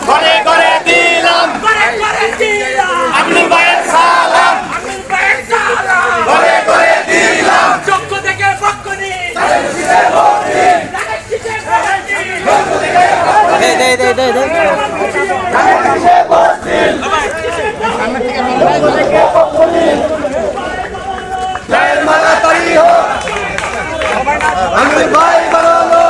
ঘরে ঘরে দিলাম আমিনুল ভাইয়ের সালাম ঘরে ঘরে দিলাম চক্ষ থেকে পক্ষ নিয়ে আমিনুল ভাই বানানো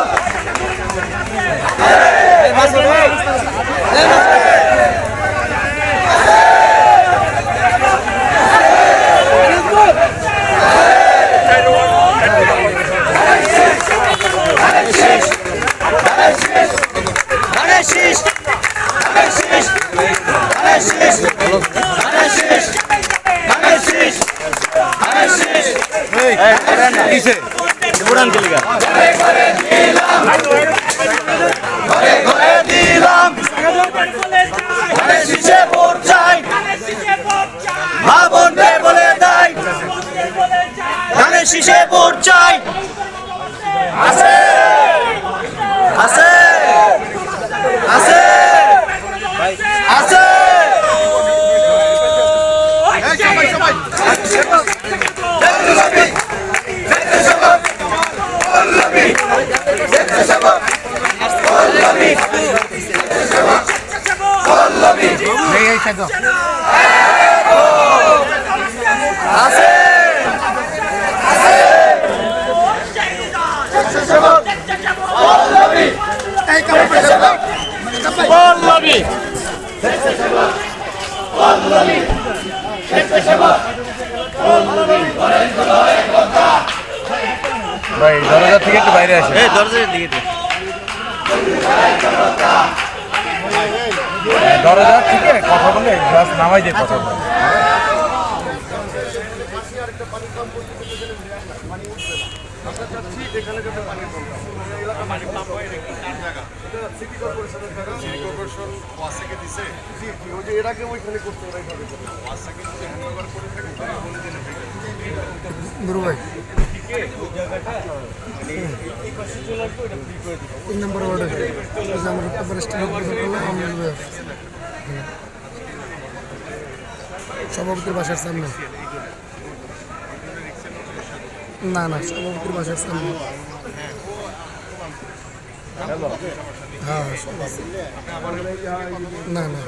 শীষে ভোট চাই আছে আছে আছে আছে ভাই দরজা থেকে একটু বাইরে আসে দরজার দিকে দরজা থেকে কথা বলে গ্লাস নামাই দিয়ে কথা বলে তিন নম্বর ওয়ার্ডে সভাপতির বাসার সামনে না না সভাপতির বাসার সামনে হ্যাঁ না না